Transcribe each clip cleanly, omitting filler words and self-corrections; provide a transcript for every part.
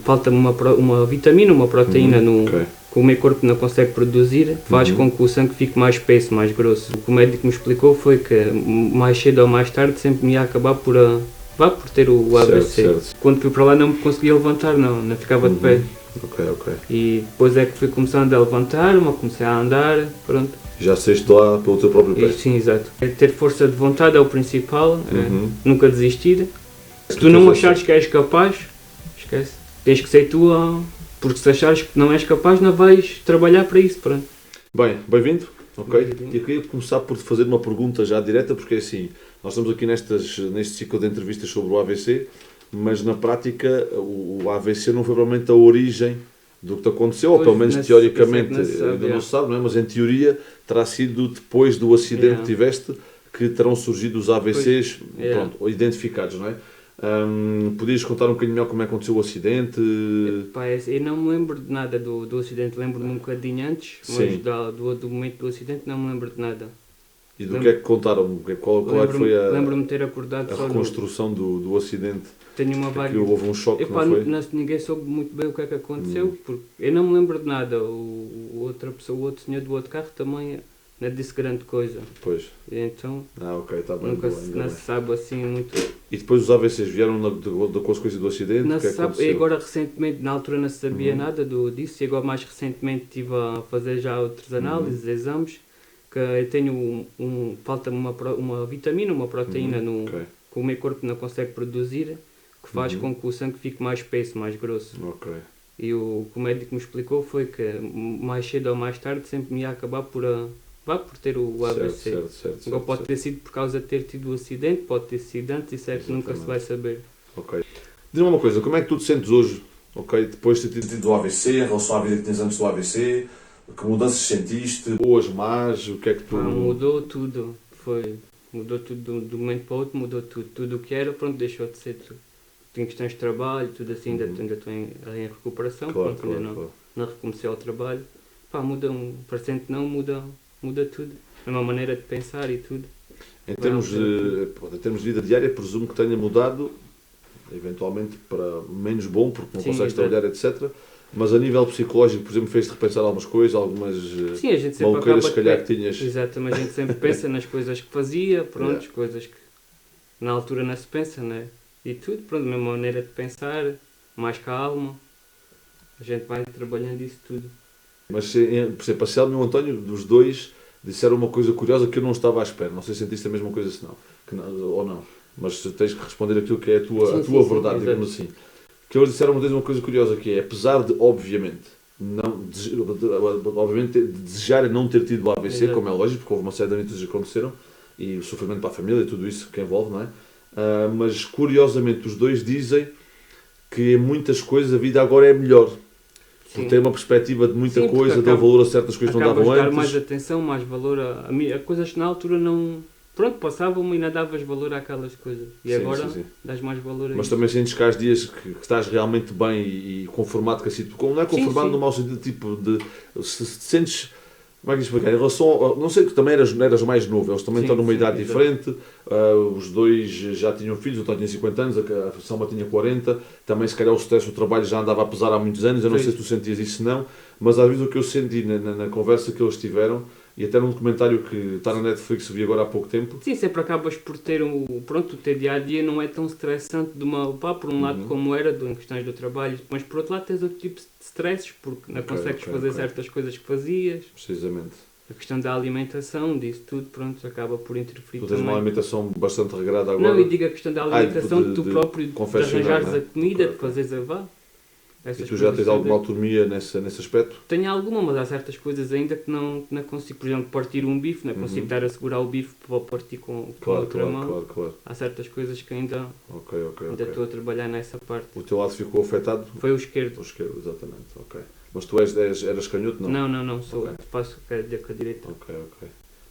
falta-me uma vitamina, uma proteína que o meu corpo não consegue produzir, faz com que o sangue fique mais espesso, mais grosso. O que o médico me explicou foi que mais cedo ou mais tarde sempre me ia acabar por ter o AVC. Certo. Quando fui para lá não me conseguia levantar, não ficava de pé. Ok. E depois é que fui começando a levantar-me, comecei a andar, pronto. Já saíste lá pelo teu próprio pé? Sim, exato. Ter força de vontade é o principal, nunca desistir. Se tu não achares que és capaz, esquece. Tens que ser tu, porque se achares que não és capaz, não vais trabalhar para isso, pronto. Bem, bem-vindo. Ok? Bem-vindo. E eu queria começar por te fazer uma pergunta já direta, porque assim, nós estamos aqui neste ciclo de entrevistas sobre o AVC, mas na prática o AVC não foi provavelmente a origem do que te aconteceu, ou pelo menos teoricamente ainda não se sabe, não é? Mas em teoria terá sido depois do acidente que tiveste que terão surgido os AVCs pronto, identificados, não é? Podias contar um bocadinho melhor como é que aconteceu o acidente? Eu não me lembro de nada do acidente, lembro-me um bocadinho antes, mas do momento do acidente não me lembro de nada. E do que é que contaram? Qual é que foi lembro-me de ter acordado a só reconstrução do acidente? Tenho uma vaga. Houve um choque, não foi? Ninguém soube muito bem o que é que aconteceu, porque eu não me lembro de nada. O outro senhor do outro carro também não disse grande coisa. Pois. E então, ok, está bem. nunca se sabe assim muito. E depois os AVCs vieram da consequência do acidente? Não se sabe. E aconteceu? agora recentemente, na altura não se sabia nada disso, e agora mais recentemente estive a fazer já outras análises, exames, que eu tenho falta-me uma vitamina, uma proteína que o meu corpo não consegue produzir, que faz com que o sangue fique mais espesso, mais grosso. Ok. E o que o médico me explicou foi que mais cedo ou mais tarde sempre me ia acabar por ter o AVC. Agora pode ter sido por causa de ter tido o acidente, pode ter sido antes, isso é que nunca se vai saber. Ok. Diz-me uma coisa, como é que tu te sentes hoje, ok, depois de ter tido o AVC, em relação à vida que tens antes do AVC? Que mudanças sentiste? Boas, más? O que é que tu... Mudou tudo. Mudou tudo do momento para o outro, mudou tudo. Tudo o que era, pronto, deixou de ser tudo. Tinha questões de trabalho, tudo assim, ainda estou em recuperação, não recomecei ao trabalho. Parecendo que não, muda tudo. A mesma maneira de pensar e tudo. Em termos de vida diária, presumo que tenha mudado, eventualmente para menos bom, porque não consegues trabalhar, etc. Mas a nível psicológico, por exemplo, fez-te repensar algumas coisas, algumas maluqueiras se calhar que tinhas... Exato, mas a gente sempre pensa nas coisas que fazia, pronto, coisas que na altura não se pensa, né? E tudo, pronto, a mesma maneira de pensar, mais calma, a gente vai trabalhando isso tudo. Mas, por exemplo, a Selma e o António, dos dois, disseram uma coisa curiosa que eu não estava à espera. Não sei se sentiste a mesma coisa ou não. Mas tens que responder aquilo que é a tua verdade, digamos assim. Que eles disseram uma coisa curiosa, que é, apesar de, obviamente, desejarem não ter tido o AVC, como é lógico, porque houve uma série de anécdotas que aconteceram, e o sofrimento para a família e tudo isso que envolve, não é? Mas, curiosamente, os dois dizem que em muitas coisas a vida agora é melhor. Por ter uma perspectiva de muita coisa, dar valor a certas coisas que não davam antes. Dar mais atenção, mais valor a coisas que na altura não... Pronto, passavam e ainda davas valor àquelas coisas. E agora dás mais valor a isso. Mas também sentes que há dias que estás realmente bem e conformado com a situação. Não é conformado no mau sentido, tipo de... Se te sentes... Como é que explicar? Em relação... Não sei que também eras mais novo. Eles também estão numa idade diferente. Os dois já tinham filhos. O António tinha 50 anos, a Selma tinha 40. Também se calhar o stress do trabalho já andava a pesar há muitos anos. Eu não sei se tu sentias isso não. Mas às vezes o que eu senti na conversa que eles tiveram, e até num documentário que está na Netflix, vi agora há pouco tempo. Sim, sempre acabas por ter o teu dia-a-dia não é tão estressante por um lado como era em questões do trabalho, mas por outro lado tens outro tipo de stresses, porque não consegues fazer certas coisas que fazias. Precisamente. A questão da alimentação, disso tudo, pronto, acaba por interferir também. Tu tens uma alimentação bastante regrada agora? Não, eu digo a questão da alimentação, de tu próprio de arranjares a comida, de fazeres a vá. E tu já tens alguma autonomia nesse aspecto? Tenho alguma, mas há certas coisas ainda que não consigo. Por exemplo, partir um bife, não consigo estar a segurar o bife para partir com outra mão. Claro. Há certas coisas que ainda estou a trabalhar nessa parte. O teu lado ficou afetado? Foi o esquerdo. O esquerdo, exatamente. Ok. Mas tu eras canhoto, não? Não. Faço com a direita. Ok.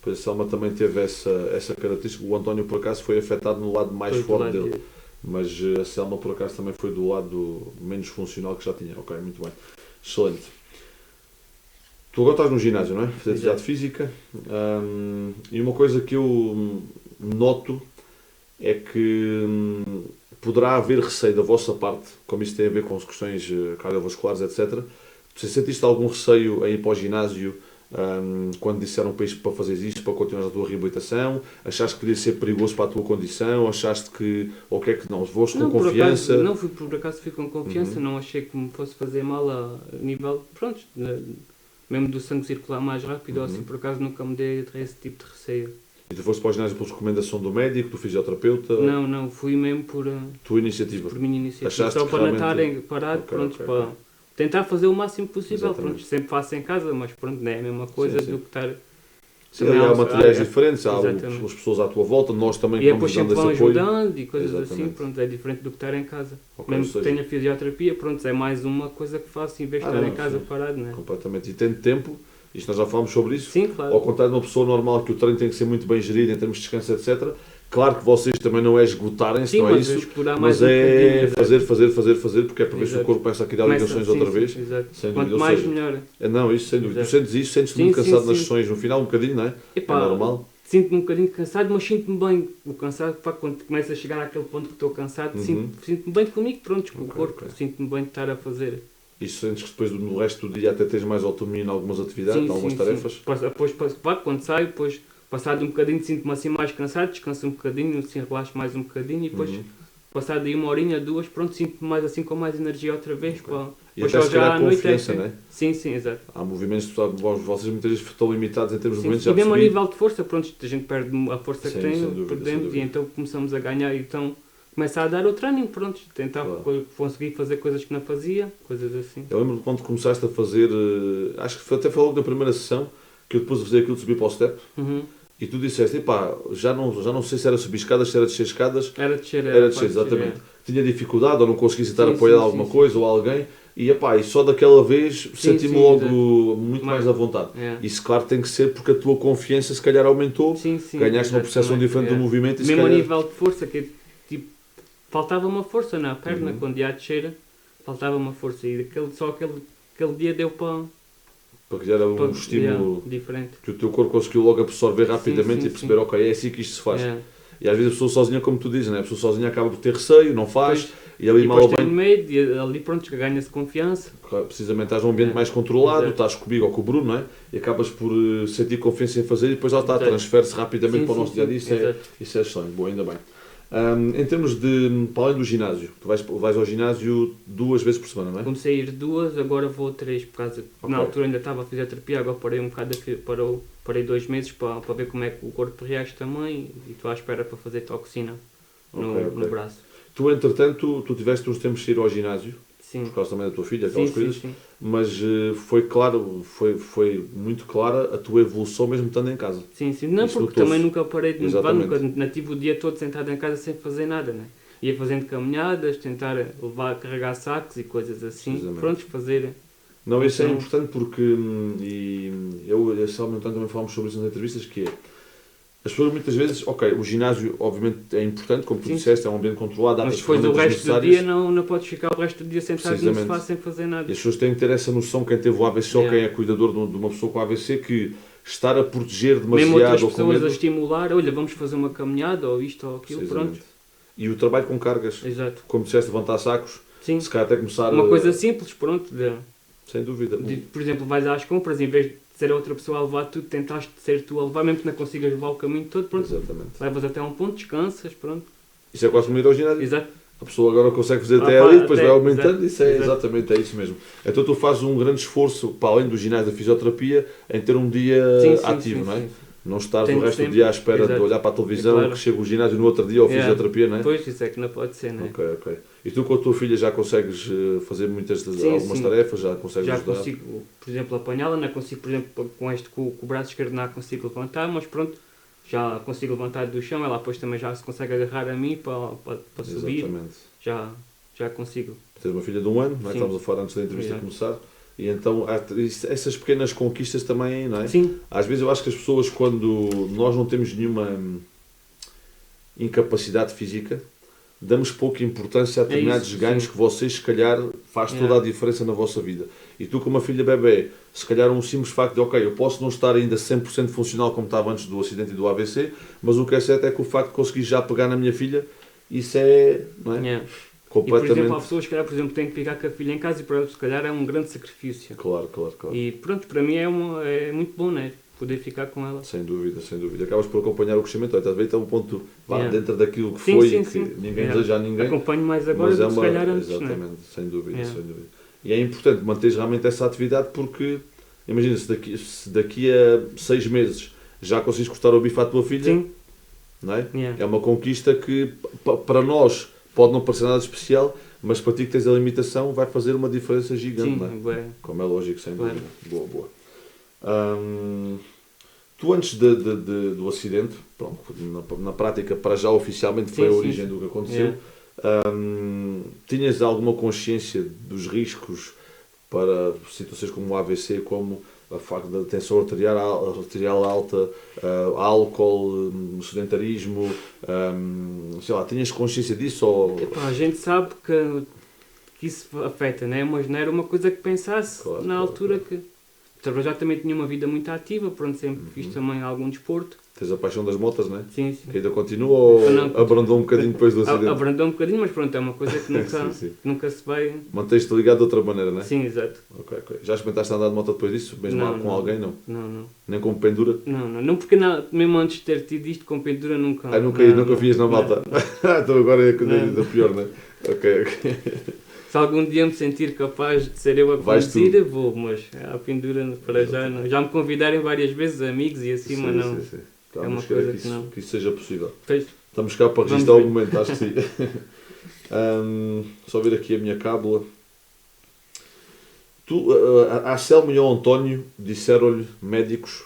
Pois a Selma também teve essa característica. O António, por acaso, foi afetado no lado mais forte dele. Direito. Mas a Selma, por acaso, também foi do lado menos funcional que já tinha. Ok, muito bem. Excelente. Tu agora estás no ginásio, não é? Fazer atividade física. E uma coisa que eu noto é que, poderá haver receio da vossa parte, como isso tem a ver com as questões cardiovasculares, etc. Você sentiste algum receio em ir para o ginásio quando disseram para isto, para fazeres isto, para continuar a tua reabilitação? Achaste que podia ser perigoso para a tua condição? Achaste que, ou que é que não? Foste com confiança? Não, por acaso fui com confiança, não achei que me fosse fazer mal a nível, pronto, mesmo do sangue circular mais rápido, ou assim, por acaso nunca me dei esse tipo de receio. E tu foste para o ginásio por recomendação do médico, do fisioterapeuta? Não, fui mesmo por tua iniciativa. Por minha iniciativa. Achaste só que para realmente... não estarem parados, pronto, para tentar fazer o máximo possível. Exatamente. Pronto, sempre faço em casa, mas pronto, não é a mesma coisa do que estar. Sim, há materiais diferentes, há as pessoas à tua volta, nós também e depois sempre vão apoio. ajudando e coisas assim, pronto, é diferente do que estar em casa. Mesmo que tenha fisioterapia, pronto, é mais uma coisa que faço em vez de estar em casa parado, não é? Completamente. E tendo tempo, isto nós já falámos sobre isso, sim, claro. Ao contrário de uma pessoa normal que o treino tem que ser muito bem gerido em termos de descanso, etc. Claro que vocês também não é esgotarem-se, não é isso, mas é fazer, porque é para ver se o corpo começa a criar ligações outra vez. Sem dúvida. Quanto mais, melhor. Não, isso sem dúvida. Tu sentes isso, sentes-te muito cansado nas sessões no final, um bocadinho, não é? Epá, é normal. Sinto-me um bocadinho cansado, mas sinto-me bem. O cansado, quando começa a chegar àquele ponto que estou cansado, sinto-me bem comigo, pronto, com o corpo, sinto-me bem de estar a fazer. E sentes que depois no resto do dia até tens mais autonomia em algumas atividades, em algumas tarefas? Depois, quando saio, depois passado um bocadinho sinto-me assim mais cansado, descanso um bocadinho, assim relaxo mais um bocadinho e depois passado aí uma horinha, duas, pronto, sinto-me mais assim com mais energia outra vez. E até se calhar confiança, não é? Sim, exato. Há movimentos, vocês muitas vezes estão limitados em termos de movimentos. E mesmo a nível de força, pronto, a gente perde a força que tem, perdemos e então começamos a ganhar, então começa a dar o treino, pronto, tentar conseguir fazer coisas que não fazia, coisas assim. Eu lembro quando começaste a fazer, acho que até foi logo na primeira sessão, que eu depois de fazer aquilo de subir para o step, e tu disseste, já não sei se era subir escadas, se era descer escadas. Era descer, exatamente. Tinha dificuldade, ou não conseguia estar apoiado a alguma coisa, ou alguém, e só daquela vez senti-me logo muito mais à vontade. Isso claro tem que ser porque a tua confiança se calhar aumentou, ganhaste uma percepção diferente do movimento. E mesmo a nível de força, que tipo, faltava uma força na perna, quando ia a descer, faltava uma força, e aquele dia deu para criar um estímulo diferente, que o teu corpo conseguiu logo absorver rapidamente e perceber, ok, é assim que isto se faz. E às vezes a pessoa sozinha, como tu dizes, né? A pessoa sozinha acaba por ter receio, não faz, e ali mal ou bem... medo, e ali pronto, ganha-se confiança. Precisamente estás num ambiente mais controlado, estás comigo ou com o Bruno, não é? E acabas por sentir confiança em fazer e depois transfere-se rapidamente para o nosso dia a dia, isso é excelente, bom, ainda bem. Em termos de, para além do ginásio, tu vais ao ginásio 2 vezes por semana, não é? Comecei a ir 2, agora vou 3, por causa que na altura ainda estava a fazer terapia, agora parei um bocado, parei 2 meses para ver como é que o corpo reage também, e estou à espera para fazer toxina no braço. Tu, entretanto, tu tiveste uns tempos de ir ao ginásio, sim, por causa também da tua filha, aquelas coisas, mas foi claro, foi muito clara a tua evolução mesmo estando em casa. Sim, não, porque também nunca parei de levar, nunca tive o dia todo sentado em casa sem fazer nada, né? Ia fazendo caminhadas, tentar carregar sacos e coisas assim, pronto, fazer... Não, isso é importante porque, e eu e a Selma também falamos sobre isso nas entrevistas, que é, as pessoas muitas vezes, o ginásio obviamente é importante, como tu disseste, é um ambiente controlado, mas depois o resto do dia não podes ficar o resto do dia sentado no sofá sem fazer nada. E as pessoas têm que ter essa noção, quem teve o AVC ou quem é cuidador de uma pessoa com AVC, que estar a proteger demasiado... Mesmo outras pessoas a estimular, olha, vamos fazer uma caminhada, ou isto ou aquilo, pronto. E o trabalho com cargas, como disseste, levantar sacos, se calhar até começar... Uma coisa simples, pronto. Sem dúvida. Por exemplo, vais às compras, em vez de ser a outra pessoa a levar tudo, tentaste ser tu a levar, mesmo que não consigas levar o caminho todo, pronto. Exatamente. Levas até um ponto, descansas, pronto. Isso é quase como ir ao ginásio. Exato. A pessoa agora consegue fazer até ali, depois vai aumentando, isso é exatamente isso mesmo. Então tu fazes um grande esforço, para além do ginásio da fisioterapia, em ter um dia ativo, não é? Não estás o resto do dia à espera de olhar para a televisão, que chega o ginásio no outro dia ou fisioterapia, não é? Pois, isso é que não pode ser, não é? Ok. E tu com a tua filha já consegues fazer algumas tarefas, já consegues ajudar? Já consigo, por exemplo, apanhá-la, não consigo, por exemplo, com o braço esquerdo não consigo levantar, mas pronto, já consigo levantar do chão, ela depois também já se consegue agarrar a mim para subir, já consigo. Tens uma filha de 1 ano, não é? Estamos a falar antes da entrevista começar. E então, essas pequenas conquistas também, não é? Sim. Às vezes eu acho que as pessoas, quando nós não temos nenhuma incapacidade física, damos pouca importância a determinados ganhos que vocês, se calhar, faz toda a diferença na vossa vida. E tu, com uma filha bebê, se calhar um simples facto de, eu posso não estar ainda 100% funcional como estava antes do acidente e do AVC, mas o que é certo é que o facto de conseguir já pegar na minha filha isso é, não é? Yeah. Completamente... E, por exemplo, há pessoas que, por exemplo, têm que ficar com a filha em casa e para eles, se calhar, é um grande sacrifício. Claro. E pronto, para mim é muito bom, né? Poder ficar com ela. Sem dúvida. Acabas por acompanhar o crescimento, estás a ver? Então, o ponto dentro daquilo que sim, foi, sim, que sim. ninguém deseja a ninguém. Acompanho mais agora do que se calhar antes, exatamente, né? sem dúvida. E é importante manteres realmente essa atividade porque, imagina, se daqui a 6 meses já consegues cortar o bife à tua filha, sim. Não é? Yeah. É uma conquista que para nós pode não parecer nada especial, mas para ti que tens a limitação vai fazer uma diferença gigante, sim, não é? é. Como é lógico, sem dúvida. Boa. Tu antes do acidente, pronto, na prática para já oficialmente foi a origem do que aconteceu, tinhas alguma consciência dos riscos para situações como o AVC, como a facto da tensão arterial alta, álcool, sedentarismo, sei lá, tinhas consciência disso? Ou... A gente sabe que isso afeta, né? Mas não era uma coisa que pensasse na altura que... Eu já também tinha uma vida muito ativa, pronto, sempre fiz também algum desporto. Tens a paixão das motas, não é? Sim. Que ainda continua ou abrandou um bocadinho depois do acidente? Abrandou um bocadinho, mas pronto, é uma coisa que nunca se vai... Mantens-te ligado de outra maneira, não é? Sim, exato. Ok. Já experimentaste andar de moto depois disso? Mesmo com alguém, não? Não. Nem com pendura? Não porque mesmo antes de ter tido isto com pendura nunca... Nunca vias na malta? Então agora é a coisa ainda pior, não é? Ok. Se algum dia me sentir capaz de ser eu a conduzir, eu vou, mas a pendura para já não. Já me convidaram várias vezes amigos e assim, mas não. Sim. É uma coisa que não. Que isso seja possível. Pois. Estamos cá para registrar o momento, acho que sim. Só ver aqui a minha cábula. A Selma e ao António disseram-lhe, médicos,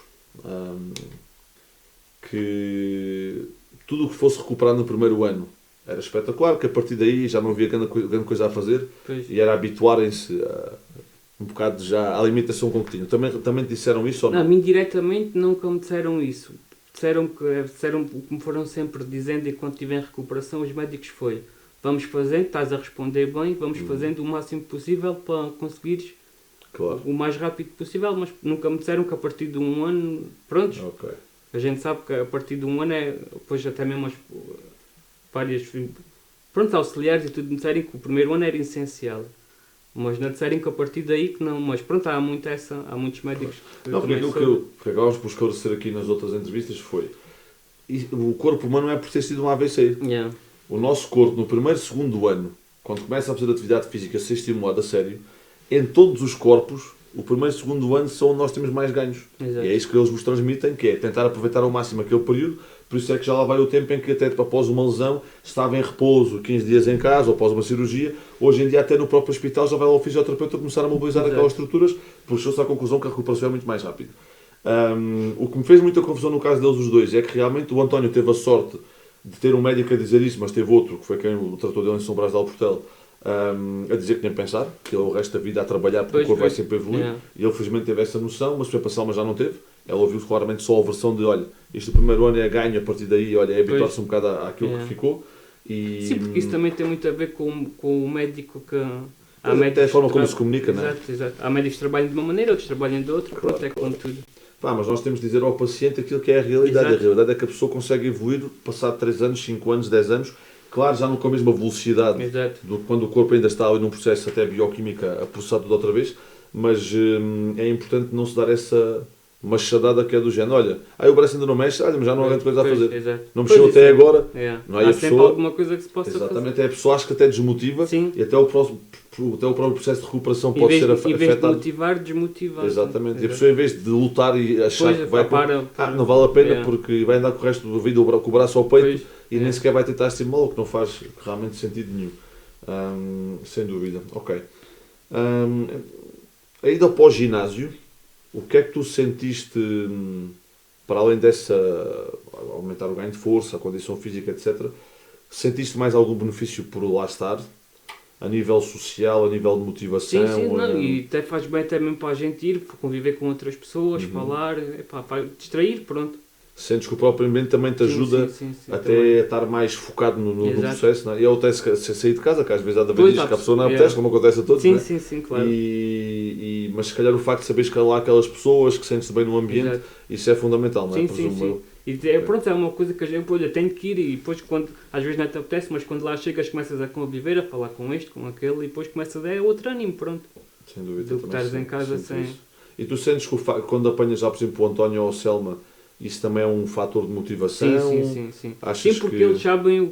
que tudo o que fosse recuperar no primeiro ano era espetacular, que a partir daí já não havia grande coisa a fazer. Pois. E era habituarem-se um bocado já à limitação com que tinham. Também te disseram isso ou não? Não, a mim diretamente nunca me disseram isso. Disseram o que me foram sempre dizendo enquanto estive em recuperação, os médicos foi: vamos fazendo, estás a responder bem, vamos fazendo o máximo possível para conseguires o mais rápido possível, mas nunca me disseram que a partir de um ano, prontos. Okay. A gente sabe que a partir de um ano depois até mesmo as várias auxiliares e tudo me disserem que o primeiro ano era essencial. Mas não disserem que a partir daí que não. Mas pronto, há muitos médicos que... Não, porque aquilo que acabámos por esclarecer aqui nas outras entrevistas foi: o corpo humano não é por ter sido um AVC. Yeah. O nosso corpo, no primeiro, segundo ano, quando começa a fazer atividade física, a ser estimulado a sério, em todos os corpos, o primeiro e segundo ano são onde nós temos mais ganhos. Exato. E é isso que eles nos transmitem, que é tentar aproveitar ao máximo aquele período. Por isso é que já lá vai o tempo em que até após uma lesão estava em repouso 15 dias em casa ou após uma cirurgia. Hoje em dia até no próprio hospital já vai lá o fisioterapeuta começar a mobilizar aquelas estruturas, porque chegou-se à conclusão que a recuperação é muito mais rápida. O que me fez muita confusão no caso deles os dois é que realmente o António teve a sorte de ter um médico a dizer isso, mas teve outro, que foi quem o tratou dele em São Brás de Alportel, a dizer que nem pensar, que ele o resto da vida a trabalhar porque o corpo vai sempre evoluir. Yeah. E ele felizmente teve essa noção, mas foi para a Salma já não teve. Ela ouviu claramente só a versão de: olha, este primeiro ano é ganho, a partir daí, olha, é habituar-se um bocado àquilo que ficou. E... Sim, porque isso também tem muito a ver com o médico que... Até a forma como se comunica, não é? Exato. Há médicos que trabalham de uma maneira, outros trabalham de outra, pronto, é como tudo. Mas nós temos de dizer ao paciente aquilo que é a realidade. Exato. A realidade é que a pessoa consegue evoluir passado 3 anos, 5 anos, 10 anos, claro, já não com a mesma velocidade quando o corpo ainda está ali num processo até bioquímica a processar tudo outra vez, mas é importante não se dar essa machadada que é do género: olha, o braço ainda não mexe, mas já não há grande coisa a fazer. Exato. Não mexeu até agora. Não há sempre alguma coisa que se possa fazer. Exatamente, a pessoa acha que até desmotiva. Sim. E até o próprio processo de recuperação pode ser afetado. Em vez de motivar, desmotivar. Exatamente. E a pessoa, em vez de lutar e achar que vai... não vale a pena porque vai andar com o resto da vida com o braço ao peito e nem sequer vai tentar estimulá-lo, o que não faz realmente sentido nenhum. Sem dúvida. Ok. A ida após ginásio, o que é que tu sentiste, para além dessa, aumentar o ganho de força, a condição física, etc., sentiste mais algum benefício por lá estar? A nível social, a nível de motivação? Sim, e até faz bem até mesmo para a gente ir, conviver com outras pessoas, falar, para distrair, pronto. Sentes que o próprio ambiente também te ajuda até a estar mais focado no processo, não é? E eu até sair de casa, que às vezes há de haver dias que a pessoa não apetece, como acontece a todos, não é? Sim, claro. Mas se calhar o facto de saberes que há lá aquelas pessoas, que sentes-te bem no ambiente, isso é fundamental, não é? Sim. Pronto, é uma coisa que eu tenho que ir e depois às vezes não te apetece, mas quando lá chegas começas a conviver, a falar com este, com aquele e depois começas a outro ânimo, pronto. Sem dúvida. Do que estares em casa sem... E tu sentes que quando apanhas já, por exemplo, o António ou a Selma, isso também é um fator de motivação? Sim. Sim, porque eles sabem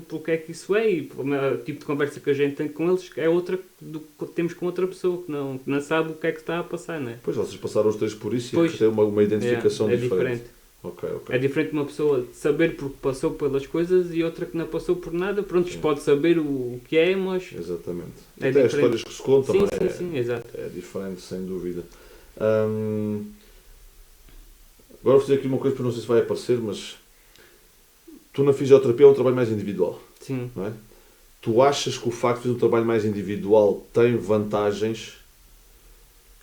porque é que isso é e o tipo de conversa que a gente tem com eles é outra do que temos com outra pessoa que não sabe o que é que está a passar, não é? Pois, vocês passaram os três por isso e tem uma identificação diferente. Okay. É diferente uma pessoa saber porque passou pelas coisas e outra que não passou por nada. Pronto, pode saber o que é, mas... Exatamente. Até as histórias que se contam, sim, exato. É diferente, sem dúvida. Agora vou fazer aqui uma coisa, porque não sei se vai aparecer, mas tu na fisioterapia é um trabalho mais individual. Sim. Não é? Tu achas que o facto de fazer um trabalho mais individual tem vantagens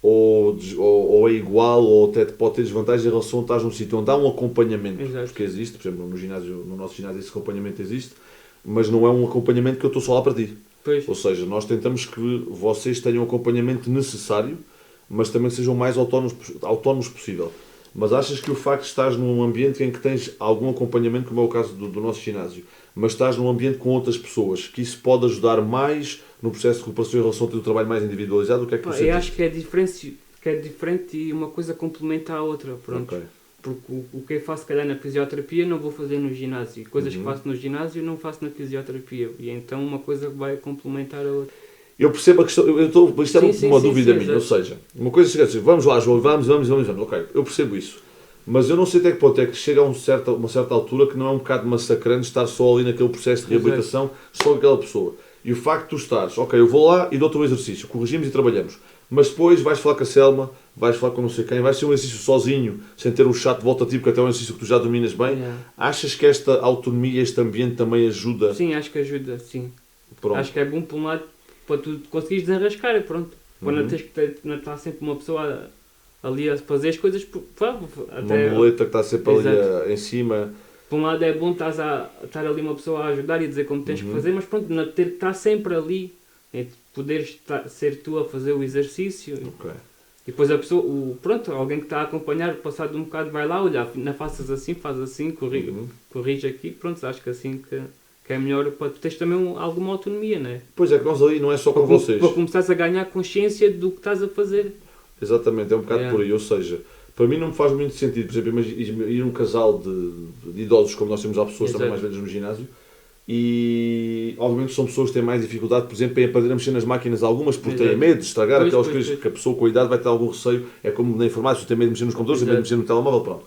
ou é igual ou até pode ter desvantagens em relação a estar num sítio onde há um acompanhamento? Exato. Porque existe, por exemplo, no nosso ginásio esse acompanhamento existe, mas não é um acompanhamento que eu estou só lá para ti. Pois. Ou seja, nós tentamos que vocês tenham o acompanhamento necessário, mas também sejam o mais autónomos possível. Mas achas que o facto de estás num ambiente em que tens algum acompanhamento, como é o caso do nosso ginásio, mas estás num ambiente com outras pessoas, que isso pode ajudar mais no processo de recuperação em relação ao teu trabalho mais individualizado? O que é que tu sentes? Eu acho que é diferente e uma coisa complementa a outra, pronto. Okay. Porque o que eu faço, se calhar, na fisioterapia não vou fazer no ginásio. Coisas que faço no ginásio não faço na fisioterapia. E então uma coisa vai complementar a outra. Eu percebo a questão, isto é uma dúvida minha, ou seja, uma coisa é assim, vamos lá João, vamos, ok, eu percebo isso, mas eu não sei até que ponto é que chega a uma certa altura que não é um bocado massacrante estar só ali naquele processo de reabilitação, só aquela pessoa, e o facto de tu estares, ok, eu vou lá e dou-te um exercício, corrigimos e trabalhamos, mas depois vais falar com a Selma, vais falar com não sei quem, vais ser um exercício sozinho, sem ter um chato de volta a ti, porque até é um exercício que tu já dominas bem, achas que esta autonomia, este ambiente também ajuda? Sim, acho que ajuda, sim. Pronto. Acho que é bom por um lado, para tu conseguires desenrascar, pronto. Para não tens que estar sempre uma pessoa ali a fazer as coisas, até uma boleta que está sempre ali em cima. Por um lado é bom estar ali uma pessoa a ajudar e dizer como tens que fazer, mas pronto, não ter que estar sempre ali, poderes ser tu a fazer o exercício. Okay. E depois a pessoa, alguém que está a acompanhar, passado um bocado vai lá, olha, não faças assim, faz assim, corrige aqui, pronto, acho que assim que é melhor para teres também alguma autonomia, não é? Pois é, que nós ali não é só com vocês. Para começares a ganhar consciência do que estás a fazer. Exatamente, é um bocado por aí, ou seja, para mim não me faz muito sentido, por exemplo, ir um casal de idosos, como nós temos há pessoas também mais velhas no ginásio, e obviamente são pessoas que têm mais dificuldade, por exemplo, em aprender a mexer nas máquinas algumas, porque têm medo de estragar aquelas coisas que a pessoa com a idade vai ter algum receio, é como na informática, tem medo de mexer nos computadores, tem medo de mexer no telemóvel, pronto.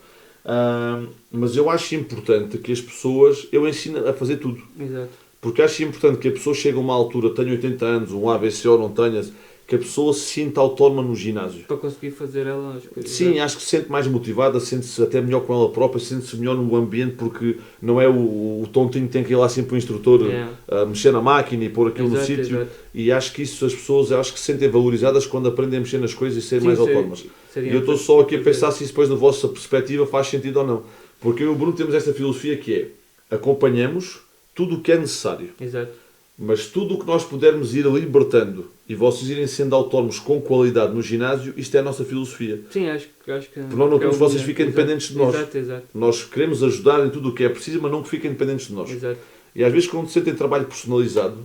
Mas eu acho importante que as pessoas, eu ensino a fazer tudo. Exato. Porque acho importante que a pessoa chegue a uma altura, tenha 80 anos, um AVC ou não tenha, que a pessoa se sinta autónoma no ginásio. Para conseguir fazer ela as coisas. Sim, acho que se sente mais motivada, sente-se até melhor com ela própria, sente-se melhor no ambiente, porque não é o tontinho que tem que ir lá sempre o instrutor a mexer na máquina e pôr aquilo no sítio. E acho que isso as pessoas acho que se sentem valorizadas quando aprendem a mexer nas coisas e serem mais autónomas. E eu estou só aqui a pensar se isso depois na vossa perspectiva faz sentido ou não. Porque eu e o Bruno temos esta filosofia que é, acompanhamos tudo o que é necessário. Exato. Mas tudo o que nós pudermos ir libertando e vocês irem sendo autónomos com qualidade no ginásio, isto é a nossa filosofia. Sim, acho que porque nós não queremos que vocês fiquem dependentes de nós. Exato. Nós queremos ajudar em tudo o que é preciso, mas não que fiquem dependentes de nós. Exato. E às vezes quando se sentem trabalho personalizado,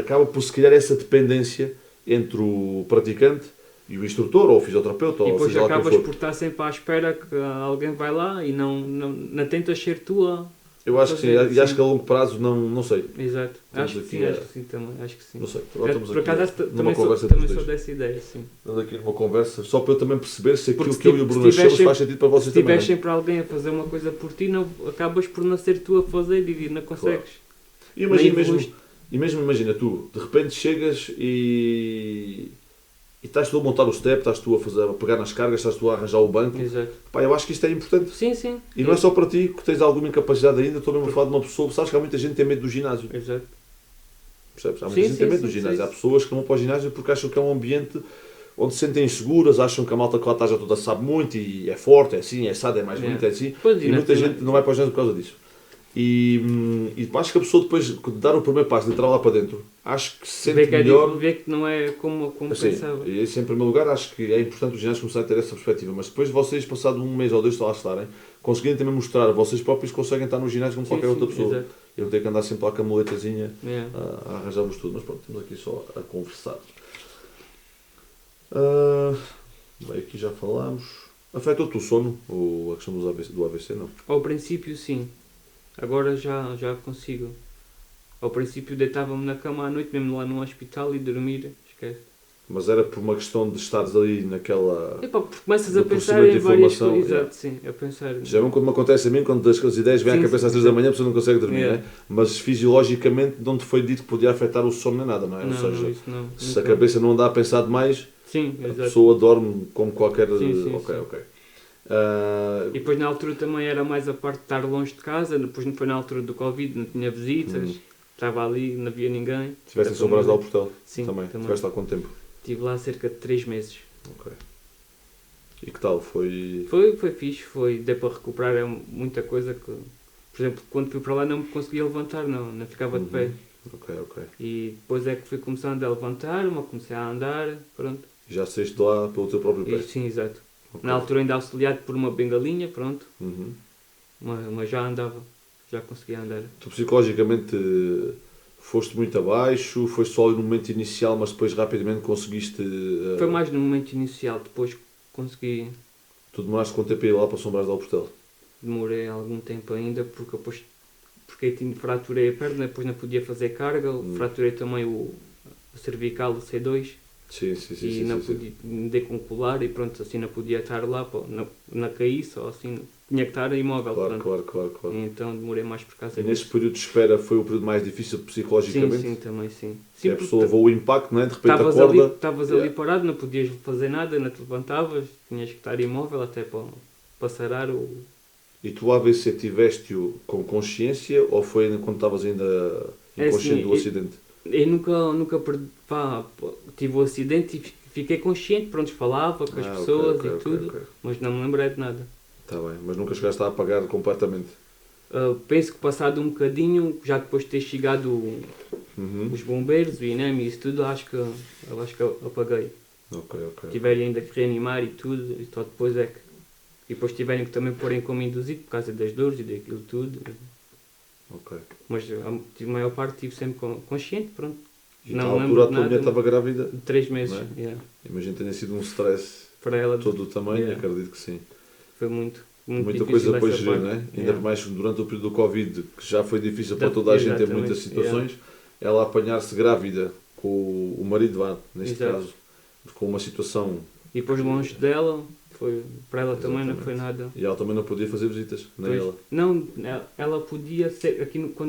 acaba por se criar essa dependência entre o praticante e o instrutor ou o fisioterapeuta. E depois acabas por estar sempre à espera que alguém vai lá e não tentas ser tu a... Eu acho que sim, e acho que a longo prazo não sei. Exato, acho que sim também, acho que sim. Não sei, estamos por acaso também sou dessa ideia, sim. Estamos aqui numa conversa, só para eu também perceber se aquilo que eu e o Bruno achamos faz sentido para vocês também. Se tiver sempre alguém a fazer uma coisa por ti, acabas por não ser tu a fazer e não consegues. Claro. E mesmo imagina, tu de repente chegas e estás tu a montar o step, estás tu a pegar nas cargas, estás tu a arranjar o banco. Exato. Pá, eu acho que isto é importante. Sim. E não é só para ti que tens alguma incapacidade ainda, estou mesmo a falar de uma pessoa, sabes que há muita gente que tem medo do ginásio. Exato. Percebes? Há muita gente que tem medo do ginásio. Há pessoas que não vão para o ginásio porque acham que é um ambiente onde se sentem inseguras, acham que a malta que lá está já toda sabe muito e é forte, é assim, é assado, é mais bonito, é assim. E muita gente não vai para o ginásio por causa disso. E acho que a pessoa depois de dar o primeiro passo de entrar lá para dentro, acho que se sente melhor. Ver que não é como assim, pensava. E isso, em primeiro lugar, acho que é importante os ginásios começarem a ter essa perspectiva, mas depois de vocês, passado um mês ou dois de lá estarem, conseguirem também mostrar, vocês próprios conseguem estar no ginásio como qualquer outra pessoa. Exato. Eu não tenho que andar sempre lá com a muletazinha a arranjar-vos tudo, mas pronto, estamos aqui só a conversar. Bem, aqui já falámos. Afetou-te o sono, ou a questão do AVC, não? Ao princípio, sim. Agora já consigo. Ao princípio deitava-me na cama à noite, mesmo lá no hospital, e dormir, esquece. Mas era por uma questão de estares ali naquela... Porque começas a pensar em várias coisas. Exato, sim, a pensar... Já vem quando me acontece a mim, quando as ideias vêm à cabeça às 3 da manhã, a pessoa não consegue dormir, não é? Mas fisiologicamente não te foi dito que podia afetar o sono nem nada, não é? Não, ou seja, não, se a cabeça não anda a pensar demais, a pessoa dorme como qualquer... Ok. E depois na altura também era mais a parte de estar longe de casa, depois não foi na altura do Covid, não tinha visitas, estava ali, não havia ninguém. Estiveste em São Brás de Alportel? Sim, também. Estiveste lá há quanto tempo? Estive lá cerca de 3 meses. Ok. E que tal? Foi fixe, deu para recuperar muita coisa que, por exemplo, quando fui para lá não me conseguia levantar, não ficava de pé. Ok. E depois é que fui começando a levantar-me, comecei a andar, pronto. E já saíste de lá pelo teu próprio pé? Sim, exato. Okay. Na altura ainda auxiliado por uma bengalinha, pronto. Mas já andava, já conseguia andar. Tu psicologicamente foste muito abaixo, foste só no momento inicial, mas depois rapidamente conseguiste... Foi mais no momento inicial, depois consegui... Tu demoraste quanto tempo a ir lá para São Brás de Alportel? Demorei algum tempo ainda, porque fraturei a perna, depois não podia fazer carga, fraturei também o cervical, o C2. Sim. E não podia, me dei com colar e pronto, assim não podia estar lá na caíça, ou assim, tinha que estar imóvel. Claro. E então demorei mais por causa disso. Neste período de espera foi o período mais difícil psicologicamente? Sim, também sim. A pessoa levou o impacto, não é? De repente acorda... Estavas ali parado, não podias fazer nada, não te levantavas, tinhas que estar imóvel até para sarar o... E tu AVC tiveste-o com consciência ou foi quando estavas ainda inconsciente do acidente? Eu nunca tive o acidente e fiquei consciente, pronto, falava com as pessoas e tudo, mas não me lembrei de nada. Está bem, mas nunca chegaste a apagar completamente? Penso que passado um bocadinho, já depois de ter chegado os bombeiros, o INEM e isso tudo, acho que apaguei. Ok. Tiverem ainda que reanimar e tudo, e só depois é que... E depois tiverem que também pôr em coma induzido por causa das dores e daquilo tudo. Ok. Mas a maior parte estive sempre consciente, pronto. E na altura a tua mulher estava grávida? De 3 meses, não é? Imagino que tenha sido um stress para ela todo o tamanho, acredito que sim. Foi muita coisa depois de gerir, não é? Ainda mais durante o período do Covid, que já foi difícil para toda a gente em muitas situações, ela apanhar-se grávida com o marido, neste caso, com uma situação... E depois longe dela... Para ela também não foi nada. E ela também não podia fazer visitas, nem ela? Não, ela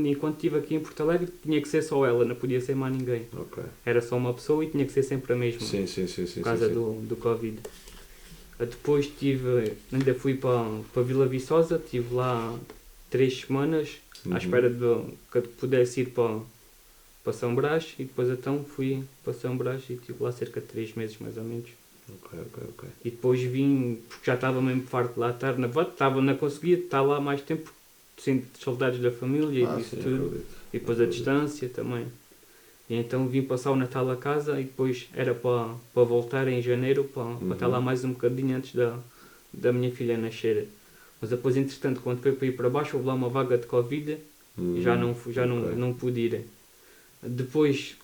enquanto estive aqui em Porto Alegre, tinha que ser só ela, não podia ser mais ninguém. Okay. Era só uma pessoa e tinha que ser sempre a mesma. Sim. Por causa do Covid. Depois ainda fui para Vila Viçosa, estive lá 3 semanas, à espera de que pudesse ir para São Brás, e depois então fui para São Brás e estive lá cerca de 3 meses mais ou menos. Ok. E depois vim, porque já estava mesmo farto de lá estar, não conseguia estar lá mais tempo, sinto saudades da família e disso tudo. Acredito. E depois a distância também. E então vim passar o Natal a casa e depois era para voltar em janeiro, para estar lá mais um bocadinho antes da minha filha nascer. Mas depois, entretanto, quando foi para ir para baixo, houve lá uma vaga de Covid e já não pude ir. Depois,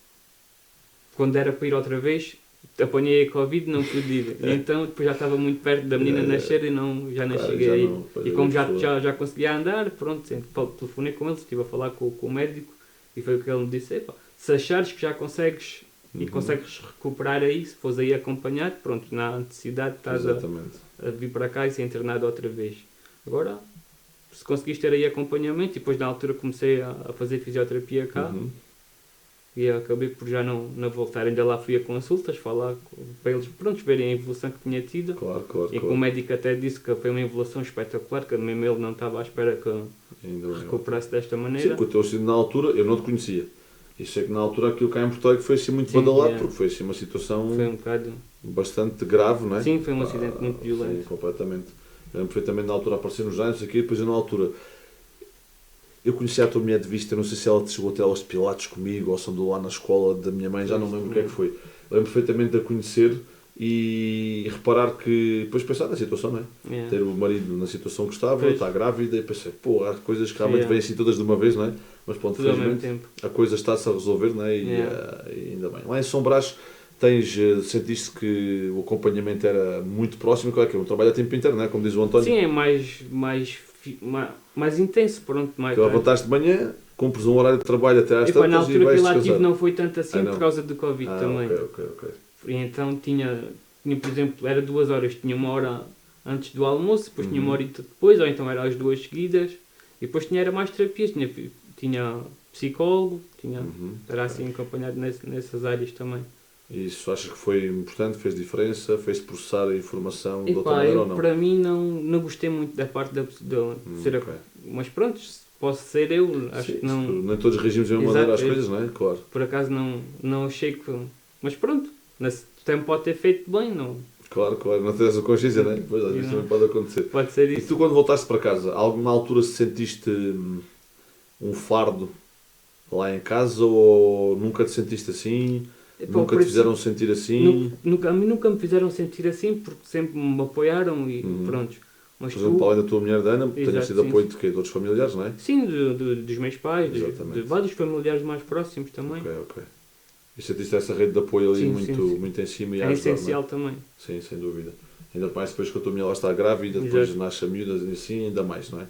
quando era para ir outra vez, apanhei a Covid, não pude ir. E então depois já estava muito perto da menina nascer e já não cheguei a ir. E como já conseguia andar, pronto, telefonei com eles, estive a falar com o médico e foi o que ele me disse: se achares que já consegues e consegues recuperar aí, se fores aí acompanhado, pronto, não há necessidade de estás a vir para cá e ser internado outra vez. Agora, se conseguiste ter aí acompanhamento, e depois na altura comecei a fazer fisioterapia cá. E acabei por já não voltar. Ainda lá fui a consultas, falar para eles, verem a evolução que tinha tido. Claro. E que o médico até disse que foi uma evolução espetacular, que mesmo ele não estava à espera que recuperasse desta maneira. Sim, porque o teu acidente na altura, eu não te conhecia. E sei que na altura aquilo cá em Porto Alegre foi assim muito badalado, porque foi assim uma situação bastante grave, não é? Sim, foi um acidente muito violento. Sim, completamente. Lembro perfeitamente na altura aparecer nos anos aqui, depois eu na altura... eu conheci a tua mulher de vista, não sei se ela te chegou até aos Pilates comigo ou se andou lá na escola da minha mãe, já não lembro o que é que foi. Lembro perfeitamente de a conhecer e reparar que, depois pensar na situação, não é? Ter o marido na situação que estava, está grávida, e pensei, pô, há coisas que realmente vêm assim todas de uma vez, não é? Mas pronto, felizmente a coisa está-se a resolver, não é? E ainda bem. Lá em São Brás sentiste que o acompanhamento era muito próximo, claro que é um trabalho a tempo inteiro, não é? Como diz o António. Sim, é mais intenso, pronto. Tu levantaste de manhã, cumpres um horário de trabalho até às tantas na altura e vais que lá descansar. tive não foi tanto assim por causa do Covid também. Ok. E então tinha, por exemplo, era 2 horas, tinha 1 hora antes do almoço, depois tinha 1 hora depois, ou então era as 2 seguidas, e depois era mais terapias, tinha psicólogo, era assim acompanhado nessas áreas também. E isso achas que foi importante, fez diferença, fez processar a informação de outra maneira ou não? Para mim não gostei muito da parte de ser mas pronto, posso ser eu, acho que não... Nem todos reagimos da mesma maneira às coisas, não é? Claro. Por acaso não achei que... Mas pronto, nesse tempo pode ter feito bem, não... Claro, não tens essa consciência, não é? Pois, às vezes também pode acontecer. Pode ser isso. E tu, quando voltaste para casa, alguma altura sentiste um fardo lá em casa ou nunca te sentiste assim? Nunca te fizeram sentir assim? A mim nunca me fizeram sentir assim, porque sempre me apoiaram e pronto. Mas por exemplo, além da tua mulher, da Ana, tenha sido apoio de outros familiares, não é? Sim, dos meus pais, de vários familiares mais próximos também. Ok. E sentiste essa rede de apoio ali muito em cima e é essencial também. Sim, sem dúvida. Ainda mais depois que a tua mulher lá está grávida, depois nasce a miúda e assim, ainda mais, não é?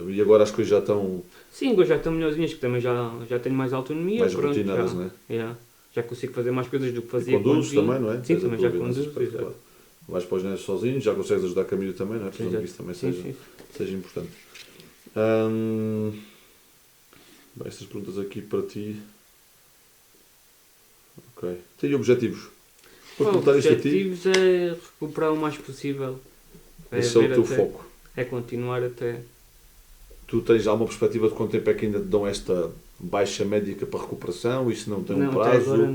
E agora as coisas já estão... Sim, agora já estão melhorzinhas, que também já tenho mais autonomia. Mais rotinadas, não é? Já consigo fazer mais coisas do que fazia. E conduzes também, não é? Sim, também já conduzo. Claro. Vais para os netos sozinho, já consegues ajudar a Camila também, não é? Presumo que isso também seja importante. Bem, estas perguntas aqui para ti. Ok. Tem objetivos? Objetivos é recuperar o mais possível. Esse é o teu foco. É continuar até... Tu tens alguma perspectiva de quanto tempo é que ainda te dão esta baixa médica para recuperação? Isso não tem um prazo? Agora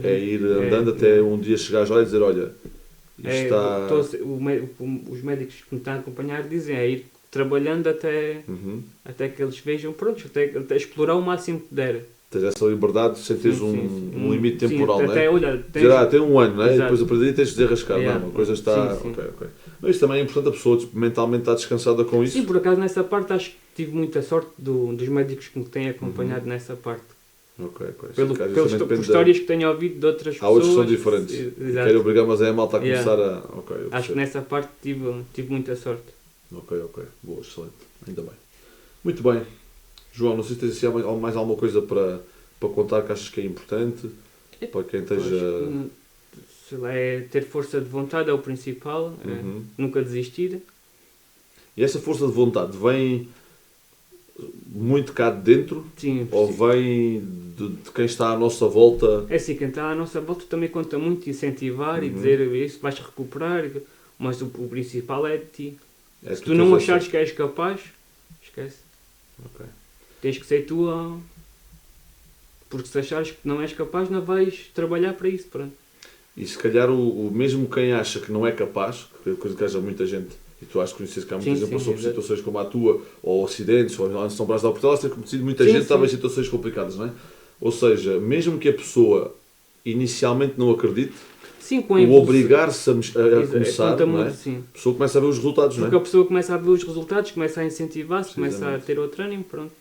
é ir andando até um dia chegares lá e dizer, olha, os médicos que me estão a acompanhar dizem, é ir trabalhando até que eles vejam, pronto, até explorar o máximo que der. Tens essa liberdade sem teres um limite temporal, não é? Tem um ano, não é? E depois a partir daí tens de desarrascar, não, a coisa está... Sim. Ok. Mas isso também é importante, a pessoa mentalmente está descansada com isso. Sim, por acaso nessa parte acho que tive muita sorte dos médicos que me têm acompanhado nessa parte. Ok. Por histórias que tenho ouvido de outras pessoas. Há outros que são diferentes. E quero obrigar, mas é a malta a começar a... Acho que nessa parte tive muita sorte. Ok. Boa, excelente. Ainda bem. Muito bem. João, não sei se tens mais alguma coisa para contar que achas que é importante para quem esteja... É ter força de vontade, é o principal, nunca desistir. E essa força de vontade vem muito cá de dentro? Sim. Ou vem de quem está à nossa volta? É assim, quem está à nossa volta também conta muito, incentivar e dizer isso, vais recuperar, mas o principal é de ti. Se tu não achares que és capaz, esquece. Ok. Tens que ser tu porque se achares que não és capaz, não vais trabalhar para isso, pronto. E se calhar o mesmo quem acha que não é capaz, que é coisa que haja muita gente, e tu has conhecido que há muita gente que passou por situações como a tua, ou acidentes, ou lá em São Brás da Portela, tem conhecido muita gente que estava em situações complicadas, não é? Ou seja, mesmo que a pessoa inicialmente não acredite, o obrigar-se a começar, não é? A pessoa começa a ver os resultados, não é? Porque a pessoa começa a ver os resultados, começa a incentivar-se, começa a ter outro ânimo, pronto.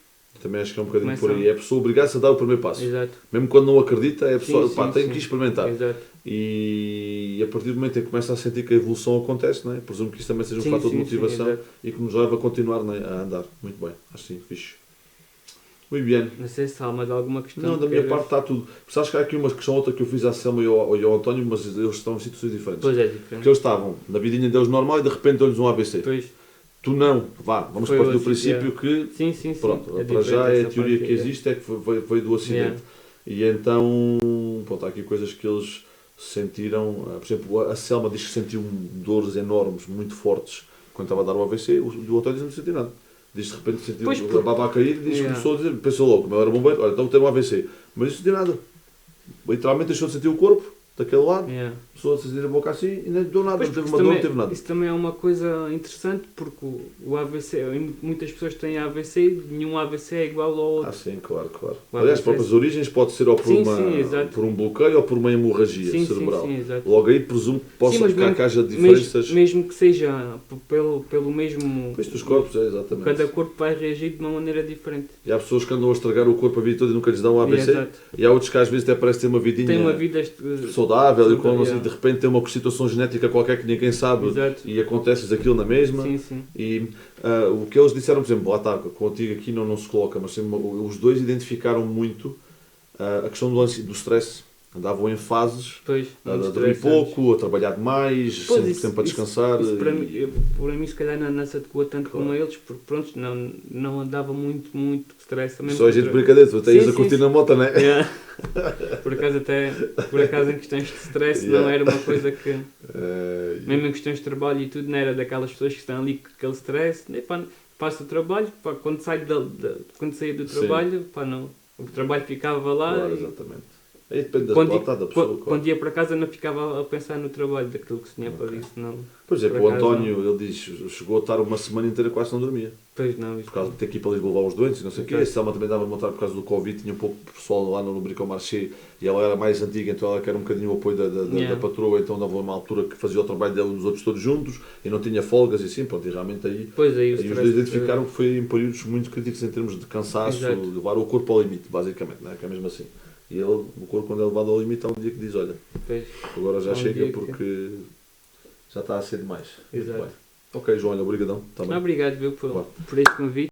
Também acho que é um bocadinho por aí. É a pessoa obrigar-se a dar o primeiro passo. Exato. Mesmo quando não acredita, é a pessoa, tem que experimentar. Exato. E a partir do momento em que começa a sentir que a evolução acontece, não é? Presumo que isso também seja um fator de motivação e que nos leva a continuar, não é? A andar. Muito bem. Acho sim, fixe. Muito bem. Não sei se há mais alguma questão. Não, da minha parte está tudo. Mas acho que há aqui uma questão outra que eu fiz à Selma e ao António, mas eles estão em situações diferentes. Pois é, diferente. Porque eles estavam na vidinha deles normal e de repente deu-lhes um AVC. Pois. Tu não, vamos partir do princípio que, sim. pronto, para já é a teoria que existe, é que veio do acidente. E então, pronto, há aqui coisas que eles sentiram, por exemplo, a Selma diz que sentiu dores enormes, muito fortes, quando estava a dar o AVC, o António não sentiu nada. Diz de repente sentiu a baba a cair e começou a dizer, pensou logo, como eu era bombeiro, olha, então tenho um AVC. Mas isso não sentiu nada. Literalmente deixou de sentir o corpo daquele lado, Yeah. a pessoa se a boca assim e nem deu nada, Pois, não teve porque uma dor, também, não teve nada. isso também é uma coisa interessante, porque o AVC, muitas pessoas têm AVC, nenhum AVC é igual ao outro. Sim, claro. O Aliás, as AVC próprias origens pode ser ou por, sim, exato. por um bloqueio ou por uma hemorragia Sim, cerebral. sim, exato. Logo aí presumo que possa mas ficar mesmo, que haja diferenças. mesmo que seja pelo mesmo... Pois dos corpos, exatamente. Cada corpo vai reagir de uma maneira diferente. E há pessoas que andam a estragar o corpo a vida toda e nunca lhes dão um AVC. Exato. E há outros que às vezes até parece ter uma vidinha Tem uma vida saudável e como assim, yeah. de repente tem uma situação genética qualquer que ninguém sabe. Exato. E acontece aquilo na mesma. Sim. E o que eles disseram, por exemplo, lá está, contigo aqui não se coloca, mas sempre, os dois identificaram muito a questão do stress. Andavam em fases, a dormir pouco, a trabalhar demais, sempre tempo a descansar. Isso para mim, se calhar, não se adequa tanto como a eles, porque pronto, não andava muito stress. Só a gente brincadeira, tu até ias a curtir na moto, não é? Yeah. Por acaso, em questões de stress, não era uma coisa que. Mesmo em questões de trabalho e tudo, não era daquelas pessoas que estão ali com aquele stress. Passo o trabalho, quando saía do trabalho, o trabalho ficava lá. Claro, exatamente. Aí depende da pessoa. Quando ia para casa não ficava a pensar no trabalho, daquilo que se tinha para isso. Não, por exemplo, o António, ele diz, chegou a estar uma semana inteira quase não dormia. Pois não. Por causa de ter que ir para Lisboa levar os doentes e não sei o quê. A Selma também dava a montar por causa do Covid, tinha um pouco de pessoal lá no Bricomarché e ela era mais antiga, então ela quer um bocadinho o apoio da patroa, então dava uma altura que fazia o trabalho dela nos outros todos juntos e não tinha folgas e assim, pronto, e realmente aí os dois identificaram que foi em períodos muito críticos em termos de cansaço, levar o corpo ao limite, basicamente, não é? Que é mesmo assim. E o corpo, quando é levado ao limite, há um dia que diz: olha, agora já chega porque já está a ser demais. Exato. Ok, João, olha, obrigadão. Obrigado por este convite.